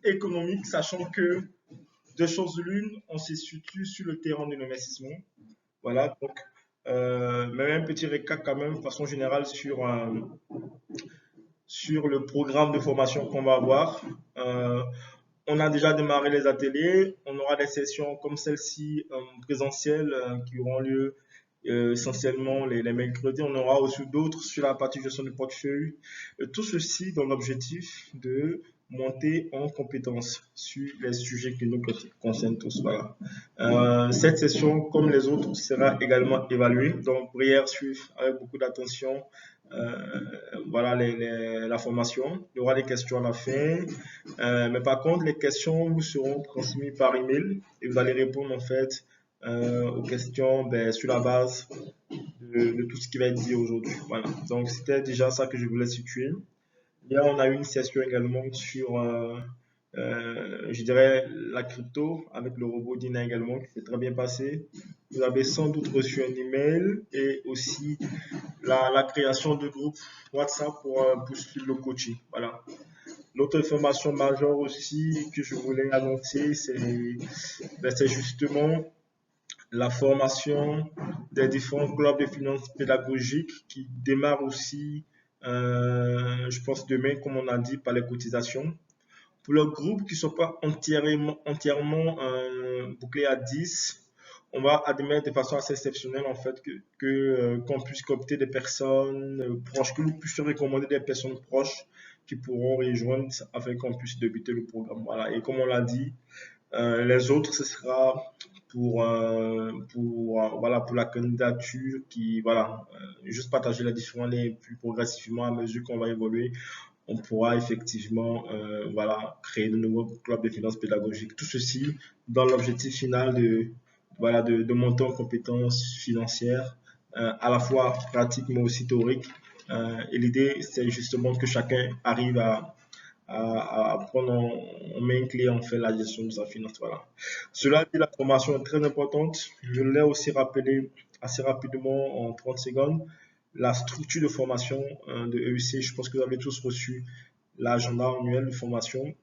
économique, sachant que deux choses l'une, on se situe sur le terrain de l'investissement. Voilà, donc, même un petit récap quand même, de façon générale, sur le programme de formation qu'on va avoir. On a déjà démarré les ateliers. On aura des sessions comme celle-ci présentielles qui auront lieu essentiellement les mercredis. On aura aussi d'autres sur la partie gestion du portefeuille. Tout ceci dans l'objectif de monter en compétence sur les sujets qui nous concernent tous. Voilà. Cette session, comme les autres, sera également évaluée. Donc, prière suivre avec beaucoup d'attention. Voilà la formation. Il y aura des questions à la fin. Mais par contre, les questions vous seront transmises par email et vous allez répondre en fait aux questions sur la base de tout ce qui va être dit aujourd'hui. Voilà. Donc, c'était déjà ça que je voulais situer. Là, on a eu une session également sur, je dirais, la crypto avec le robot Dina également qui s'est très bien passé. Vous avez sans doute reçu un email et aussi la création de groupes WhatsApp pour suivre le coaching. Voilà. L'autre information majeure aussi que je voulais annoncer, c'est justement la formation des différents clubs de finances pédagogiques qui démarrent aussi, je pense, demain, comme on a dit, par les cotisations. Pour les groupes qui ne sont pas entièrement bouclés à 10, on va admettre de façon assez exceptionnelle en fait qu'on puisse coopter des personnes proches, que vous puissiez recommander des personnes proches qui pourront rejoindre afin qu'on puisse débuter le programme. Voilà. Et comme on l'a dit, les autres, ce sera voilà, pour la candidature qui, voilà, juste partager les différents liens et puis progressivement, à mesure qu'on va évoluer, on pourra effectivement voilà, créer de nouveaux clubs de finances pédagogiques. Tout ceci dans l'objectif final voilà, de monter en compétences financières, à la fois pratiques mais aussi théoriques. Et l'idée, c'est justement que chacun arrive à prendre en main clé en fait la gestion de sa finance. Voilà. Cela dit, la formation est très importante. Je l'ai aussi rappelé assez rapidement en 30 secondes. La structure de formation de EUC, je pense que vous avez tous reçu l'agenda annuel de formation.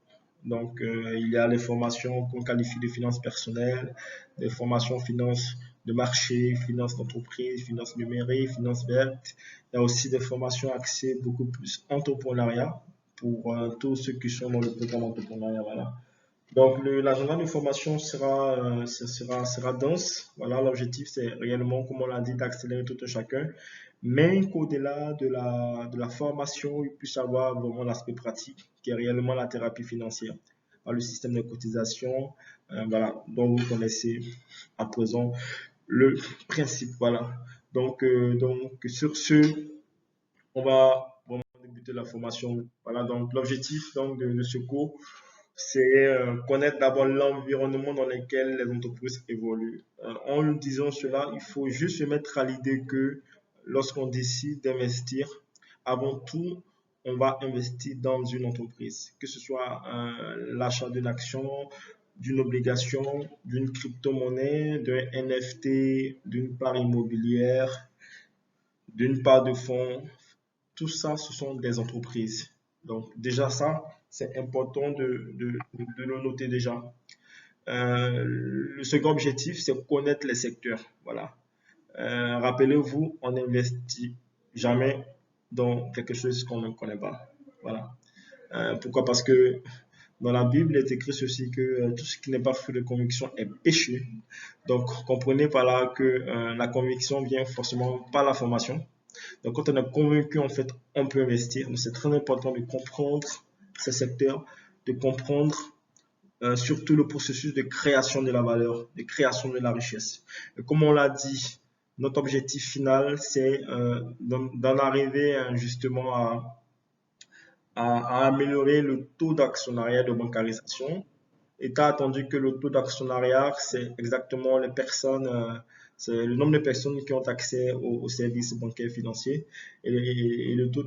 Donc, il y a les formations qu'on qualifie de finances personnelles, des formations finances de marché, finances d'entreprise, finances numériques, finances vertes. Il y a aussi des formations axées beaucoup plus entrepreneuriat pour tous ceux qui sont dans le programme entrepreneuriat. Voilà. Donc, l'agenda de formation sera dense. Voilà, l'objectif, c'est réellement, comme on l'a dit, d'accélérer tout un chacun, mais qu'au-delà de la formation, il puisse avoir vraiment l'aspect pratique, qui est réellement la thérapie financière, par le système de cotisation, voilà, dont vous connaissez à présent le principe. Voilà. Donc sur ce, on va vraiment débuter la formation. Voilà, donc l'objectif donc, de ce cours, c'est connaître d'abord l'environnement dans lequel les entreprises évoluent. En disant cela, il faut juste se mettre à l'idée que lorsqu'on décide d'investir, avant tout, on va investir dans une entreprise, que ce soit l'achat d'une action, d'une obligation, d'une crypto-monnaie, d'un NFT, d'une part immobilière, d'une part de fonds. Tout ça, ce sont des entreprises. Donc déjà ça, c'est important de le noter déjà. Le second objectif, c'est connaître les secteurs. Voilà. Rappelez-vous, on n'investit jamais dans quelque chose qu'on ne connaît pas. Voilà. Pourquoi? Parce que dans la Bible, il est écrit ceci que tout ce qui n'est pas fruit de conviction est péché. Donc, comprenez par là que la conviction vient forcément par la formation. Donc, quand on est convaincu, en fait, on peut investir. Mais c'est très important de comprendre ces secteurs, de comprendre surtout le processus de création de la valeur, de création de la richesse. Et comme on l'a dit, notre objectif final, c'est d'en arriver justement à améliorer le taux d'actionnariat de bancarisation. Étant attendu que le taux d'actionnariat, c'est exactement les personnes, c'est le nombre de personnes qui ont accès aux services bancaires financiers. Et le taux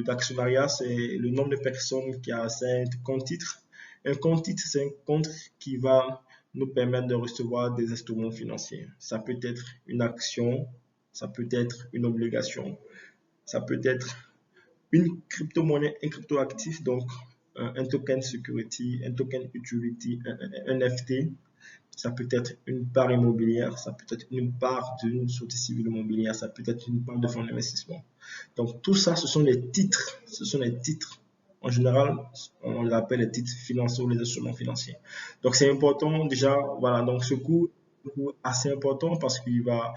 d'actionnariat, c'est le nombre de personnes qui ont accès à un compte titre. Un compte titre, c'est un compte qui va nous permettre de recevoir des instruments financiers. Ça peut être une action, ça peut être une obligation, ça peut être une crypto-monnaie, un crypto-actif. Donc, un token security, un token utility, un NFT. Ça peut être une part immobilière, ça peut être une part d'une société civile immobilière, ça peut être une part de fonds d'investissement. Donc tout ça, ce sont les titres. Ce sont les titres. En général, on les appelle les titres financiers ou les instruments financiers. Donc c'est important déjà, voilà, donc ce cours assez important parce il va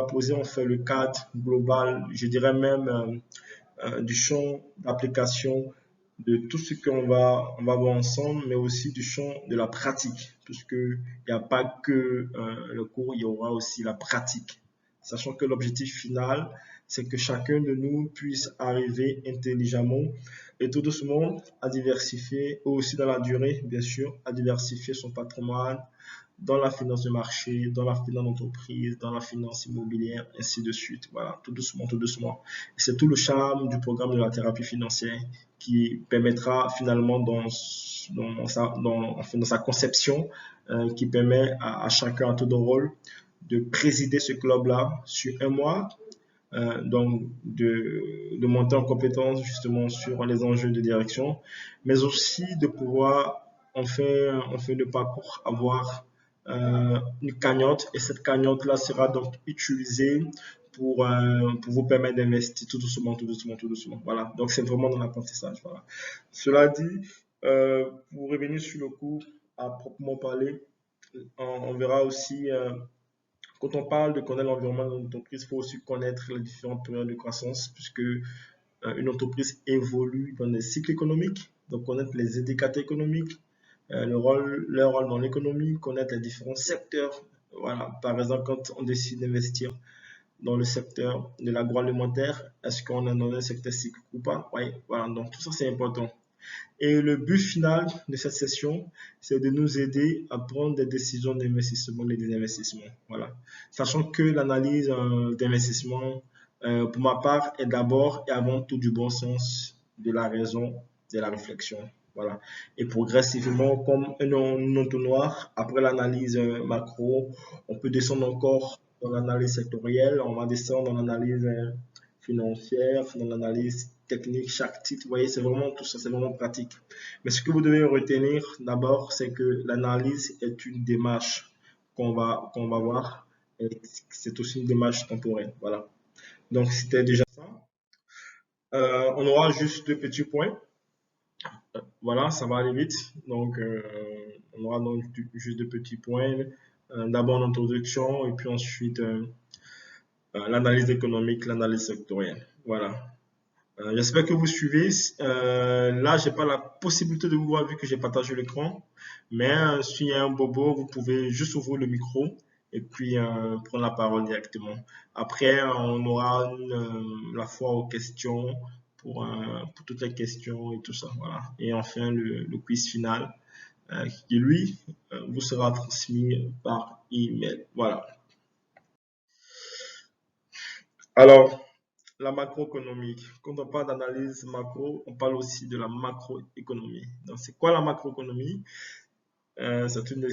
poser en fait le cadre global, je dirais même du champ d'application de tout ce on va voir ensemble, mais aussi du champ de la pratique, puisqu'il n'y a pas que le cours, il y aura aussi la pratique. Sachant que l'objectif final, c'est que chacun de nous puisse arriver intelligemment et tout doucement à diversifier, aussi dans la durée, bien sûr, à diversifier son patrimoine, dans la finance de marché, dans la finance d'entreprise, dans la finance immobilière, ainsi de suite. Voilà, tout doucement, tout doucement. Et c'est tout le charme du programme de la thérapie financière qui permettra finalement dans sa conception, qui permet à chacun à tout de rôle de présider ce club-là sur un mois, donc de monter en compétence justement sur les enjeux de direction, mais aussi de pouvoir en fin de parcours avoir une cagnotte, et cette cagnotte-là sera donc utilisée pour vous permettre d'investir tout doucement, tout doucement, tout doucement. Voilà, donc c'est vraiment dans l'apprentissage. Voilà. Cela dit, pour revenir sur le cours à proprement parler, on verra aussi quand on parle de connaître l'environnement de l'entreprise, il faut aussi connaître les différentes périodes de croissance, puisque une entreprise évolue dans des cycles économiques, donc connaître les indicateurs économiques, leur rôle dans l'économie, connaître les différents secteurs. Voilà. Par exemple, quand on décide d'investir dans le secteur de l'agroalimentaire, est-ce qu'on est dans un secteur cyclique ou pas? Oui, voilà. Donc tout ça, c'est important. Et le but final de cette session, c'est de nous aider à prendre des décisions d'investissement et désinvestissement. Voilà. Sachant que l'analyse d'investissement, pour ma part, est d'abord et avant tout du bon sens, de la raison, de la réflexion. Voilà. Et progressivement, comme un entonnoir, après l'analyse macro, on peut descendre encore dans l'analyse sectorielle, on va descendre dans l'analyse financière, dans l'analyse technique, chaque titre. Vous voyez, c'est vraiment tout ça, c'est vraiment pratique. Mais ce que vous devez retenir d'abord, c'est que l'analyse est une démarche qu'on va voir. Et c'est aussi une démarche temporelle. Voilà. Donc, c'était déjà ça. On aura juste deux petits points. Voilà, ça va aller vite. Donc, on aura donc juste deux petits points. D'abord l'introduction et puis ensuite l'analyse économique, l'analyse sectorielle. Voilà. J'espère que vous suivez. Là, j'ai pas la possibilité de vous voir vu que j'ai partagé l'écran. Mais s'il y a un bobo, vous pouvez juste ouvrir le micro et puis prendre la parole directement. Après, on aura la fois aux questions pour toutes les questions et tout ça. Voilà. Et enfin, le quiz final qui, lui, vous sera transmis par email. Voilà. Alors, la macroéconomie. Quand on parle d'analyse macro, on parle aussi de la macroéconomie. Donc, c'est quoi la macroéconomie? C'est une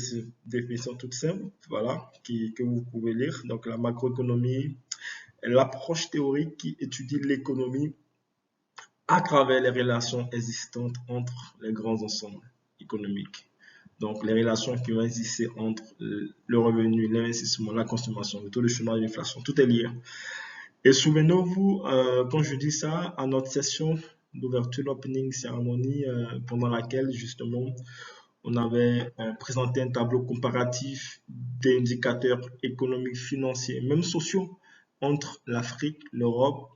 définition toute simple, voilà, que vous pouvez lire. Donc, la macroéconomie est l'approche théorique qui étudie l'économie à travers les relations existantes entre les grands ensembles économiques. Donc, les relations qui vont exister entre le revenu, l'investissement, la consommation, le taux de chômage, l'inflation, tout est lié. Et souvenez-vous, quand je dis ça, à notre session d'ouverture, l'opening ceremony, pendant laquelle justement on avait présenté un tableau comparatif d'indicateurs économiques, financiers, même sociaux, entre l'Afrique, l'Europe,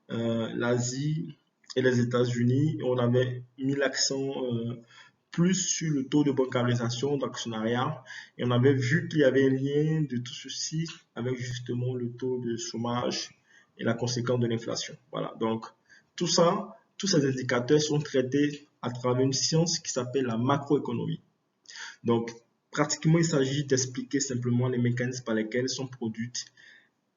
l'Asie et les États-Unis. On avait mis l'accent plus sur le taux de bancarisation, d'actionnariat, et on avait vu qu'il y avait un lien de tout ceci avec justement le taux de chômage et la conséquence de l'inflation. Voilà, donc tout ça, tous ces indicateurs sont traités à travers une science qui s'appelle la macroéconomie. Donc, pratiquement, il s'agit d'expliquer simplement les mécanismes par lesquels sont produites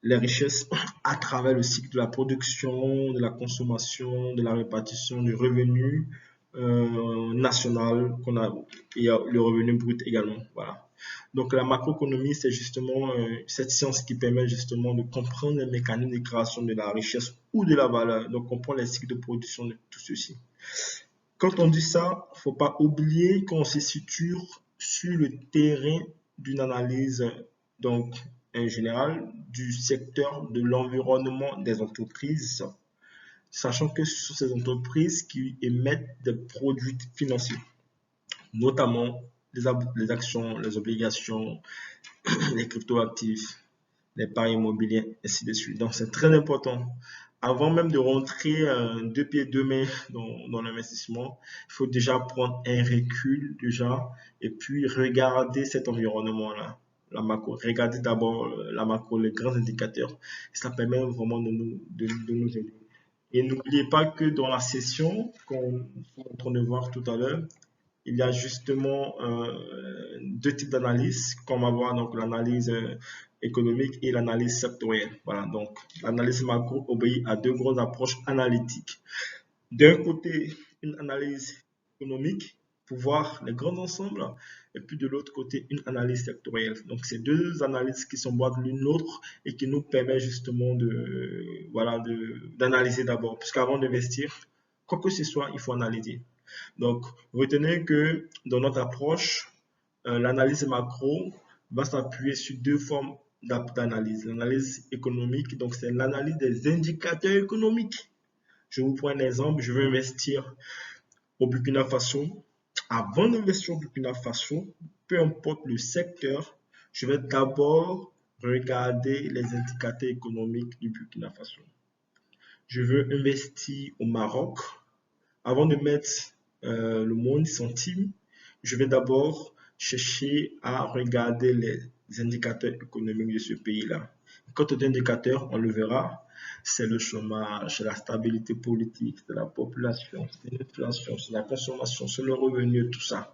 les richesses à travers le cycle de la production, de la consommation, de la répartition du revenu national qu'on a, et le revenu brut également. Voilà. Donc la macroéconomie, c'est justement cette science qui permet justement de comprendre les mécanismes de création de la richesse ou de la valeur. Donc comprendre les cycles de production de tout ceci. Quand on dit ça, il ne faut pas oublier qu'on se situe sur le terrain d'une analyse, donc en général, du secteur de l'environnement des entreprises, sachant que ce sont ces entreprises qui émettent des produits financiers, notamment les actions, les obligations, les cryptoactifs, les paris immobiliers, ainsi de suite. Donc, c'est très important. Avant même de rentrer deux pieds, deux mains dans l'investissement, il faut déjà prendre un recul déjà et puis regarder cet environnement-là. La macro, regardez d'abord la macro, les grands indicateurs. Ça permet vraiment de nous aider. Et n'oubliez pas que dans la session qu'on est en train de voir tout à l'heure, il y a justement deux types d'analyse, comme avoir donc l'analyse économique et l'analyse sectorielle. Voilà, donc l'analyse macro obéit à deux grandes approches analytiques. D'un côté, une analyse économique pour voir les grands ensembles, et puis de l'autre côté, une analyse sectorielle. Donc, c'est deux analyses qui s'emboîtent l'une l'autre et qui nous permettent justement d'analyser d'abord. Puisqu'avant d'investir, quoi que ce soit, il faut analyser. Donc, retenez que dans notre approche, l'analyse macro va s'appuyer sur deux formes d'analyse. L'analyse économique, donc c'est l'analyse des indicateurs économiques. Je vous prends un exemple, je veux investir au Burkina Faso. Avant d'investir au Burkina Faso, peu importe le secteur, je vais d'abord regarder les indicateurs économiques du Burkina Faso. Je veux investir au Maroc. Avant de mettre le monde centime, je vais d'abord chercher à regarder les indicateurs économiques de ce pays-là. Quand on dit indicateur, on le verra, c'est le chômage, c'est la stabilité politique, c'est la population, c'est l'inflation, c'est la consommation, c'est le revenu, tout ça.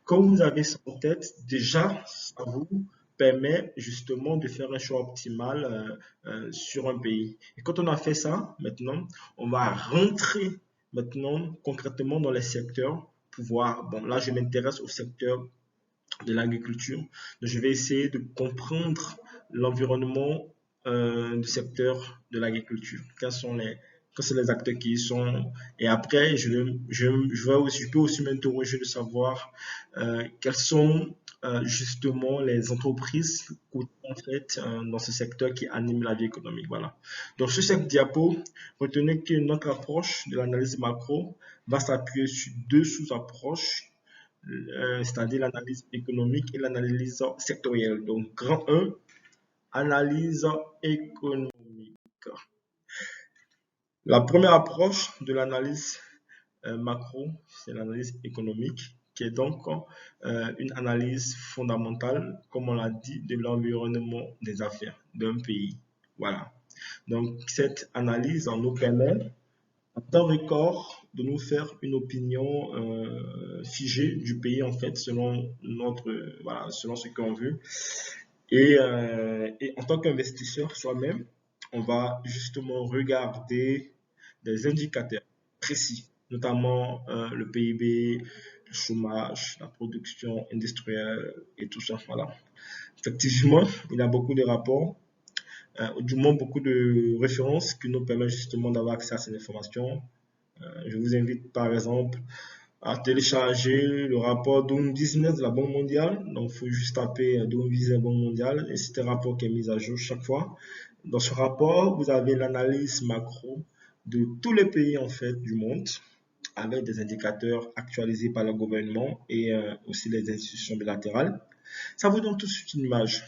Quand vous avez ça en tête, déjà, ça vous permet justement de faire un choix optimal sur un pays. Et quand on a fait ça, maintenant, on va rentrer maintenant concrètement dans les secteurs pour voir, bon là je m'intéresse au secteur de l'agriculture, donc je vais essayer de comprendre l'environnement du secteur de l'agriculture, quels sont les acteurs qui y sont, et après je peux aussi m'interroger de savoir quelles sont justement les entreprises en fait dans ce secteur qui anime la vie économique. Voilà. Donc sur cette diapo, retenez que notre approche de l'analyse macro va s'appuyer sur deux sous-approches, c'est-à-dire l'analyse économique et l'analyse sectorielle. Donc grand 1, analyse économique. La première approche de l'analyse macro, c'est l'analyse économique, qui est donc une analyse fondamentale, comme on l'a dit, de l'environnement des affaires d'un pays. Voilà. Donc, cette analyse nous permet, en temps record, de nous faire une opinion figée du pays, en fait, selon selon ce qu'on veut. Et en tant qu'investisseur soi-même, on va justement regarder des indicateurs précis, notamment le PIB, le chômage, la production industrielle et tout ça. Voilà. Effectivement, il y a beaucoup de rapports, du moins beaucoup de références qui nous permettent justement d'avoir accès à ces informations. Je vous invite par exemple à télécharger le rapport Doing Business de la Banque mondiale. Donc, il faut juste taper Doing Business Banque mondiale et c'est un rapport qui est mis à jour chaque fois. Dans ce rapport, vous avez l'analyse macro de tous les pays en fait du monde avec des indicateurs actualisés par le gouvernement et aussi les institutions bilatérales. Ça vous donne tout de suite une image.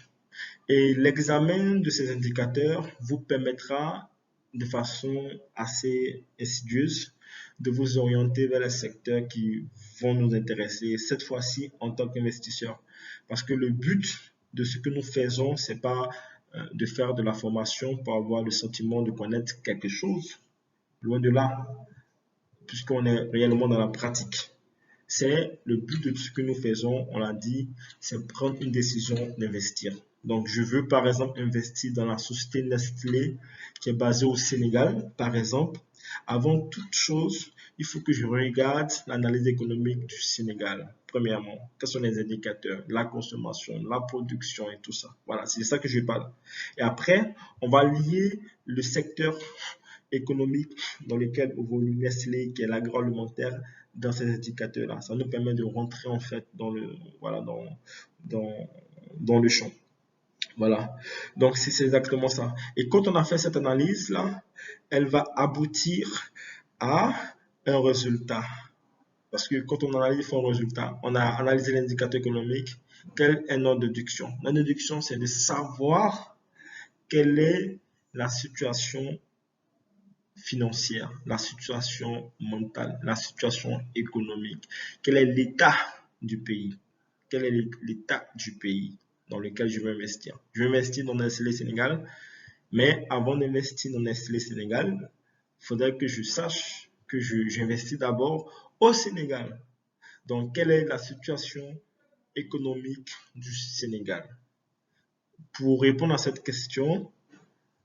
Et l'examen de ces indicateurs vous permettra de façon assez insidieuse de vous orienter vers les secteurs qui vont nous intéresser, cette fois-ci en tant qu'investisseur. Parce que le but de ce que nous faisons, c'est pas de faire de la formation pour avoir le sentiment de connaître quelque chose. Loin de là, puisqu'on est réellement dans la pratique. C'est le but de ce que nous faisons, on l'a dit, c'est prendre une décision d'investir. Donc, je veux par exemple investir dans la société Nestlé qui est basée au Sénégal, par exemple. Avant toute chose, il faut que je regarde l'analyse économique du Sénégal. Premièrement, quels sont les indicateurs, la consommation, la production et tout ça. Voilà, c'est ça que je parle. Et après, on va lier le secteur économique dans lequel évolue Nestlé, qui est l'agroalimentaire, dans ces indicateurs-là. Ça nous permet de rentrer en fait voilà, dans, dans le champ. Voilà. Donc, c'est exactement ça. Et quand on a fait cette analyse-là, elle va aboutir à un résultat. Parce que quand on analyse un résultat, on a analysé l'indicateur économique, quelle est notre déduction? La déduction, c'est de savoir quelle est la situation financière, la situation mentale, la situation économique, quel est l'état du pays, quel est l'état du pays dans lequel je veux investir. Je veux investir dans Nestlé Sénégal, mais avant d'investir dans Nestlé Sénégal, il faudrait que je sache que j'investis d'abord au Sénégal. Donc, quelle est la situation économique du Sénégal? Pour répondre à cette question,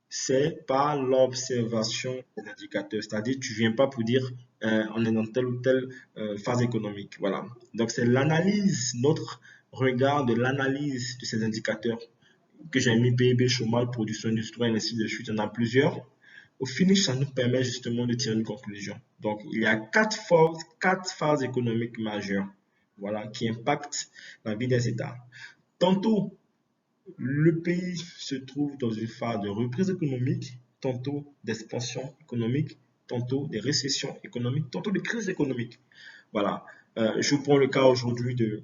c'est par l'observation des indicateurs. C'est-à-dire, tu ne viens pas pour dire on est dans telle ou telle phase économique. Voilà. Donc, c'est l'analyse, notre regard de l'analyse de ces indicateurs que j'ai mis PIB, chômage, production industrielle, ainsi de suite. Il y en a plusieurs. Au finish, ça nous permet justement de tirer une conclusion. Donc, il y a quatre phases économiques majeures, voilà, qui impactent la vie des États. Tantôt, le pays se trouve dans une phase de reprise économique, tantôt d'expansion économique, tantôt de récession économique, tantôt de crise économique. Voilà. Je vous prends le cas aujourd'hui de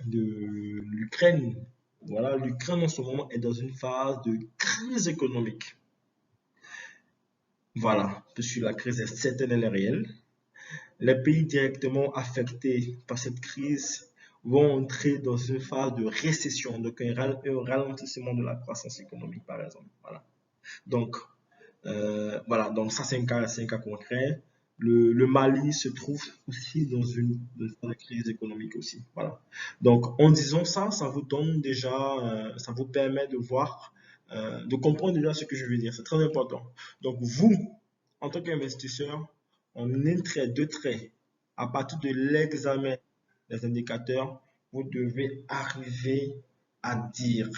l'Ukraine. Voilà, l'Ukraine en ce moment est dans une phase de crise économique. Voilà, puisque la crise est certaine, elle est réelle. Les pays directement affectés par cette crise vont entrer dans une phase de récession, donc un ralentissement de la croissance économique, par exemple. Voilà. Donc, voilà, donc ça c'est un cas concret. Le Mali se trouve aussi dans une crise économique aussi. Voilà. Donc, en disant ça, ça vous donne déjà, ça vous permet de voir, de comprendre déjà ce que je veux dire. C'est très important. Donc, vous, en tant qu'investisseur, en un trait, deux traits, à partir de l'examen des indicateurs, vous devez arriver à dire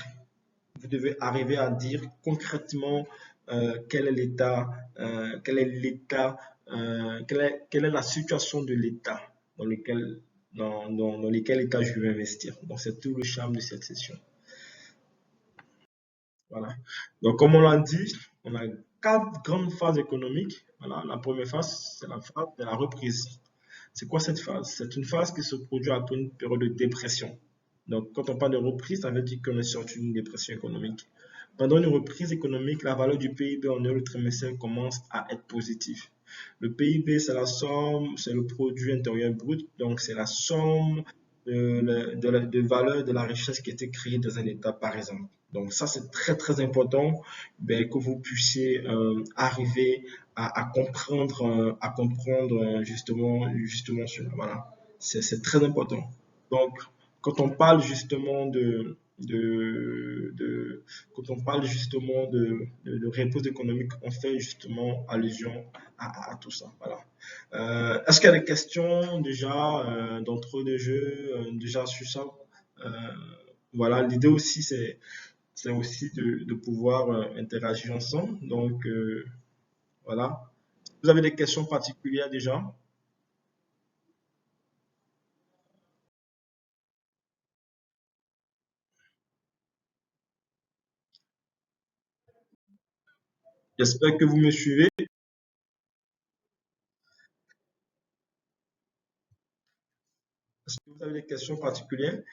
vous devez arriver à dire concrètement quel est l'état, quelle est la situation de l'état dans lequel état je vais investir. Donc c'est tout le charme de cette session. Voilà. Donc comme on l'a dit, on a quatre grandes phases économiques. Voilà. La première phase, c'est la phase de la reprise. C'est quoi cette phase? C'est une phase qui se produit après une période de dépression. Donc, quand on parle de reprise, ça veut dire qu'on est sorti d'une dépression économique. Pendant une reprise économique, la valeur du PIB en euro trimestriel commence à être positive. Le PIB, c'est la somme, c'est le produit intérieur brut, donc c'est la somme de valeur de la richesse qui a été créée dans un État, par exemple. Donc ça, c'est très, très important ben, que vous puissiez arriver à comprendre justement cela. Voilà. C'est très important. Donc, quand on parle justement quand on parle justement de réponse économique, on fait justement allusion à tout ça. Voilà. Est-ce qu'il y a des questions déjà d'entre deux jeux déjà sur ça? Euh, voilà, l'idée aussi c'est aussi de pouvoir interagir ensemble. Donc voilà. Vous avez des questions particulières déjà? J'espère que vous me suivez. Est-ce que vous avez des questions particulières?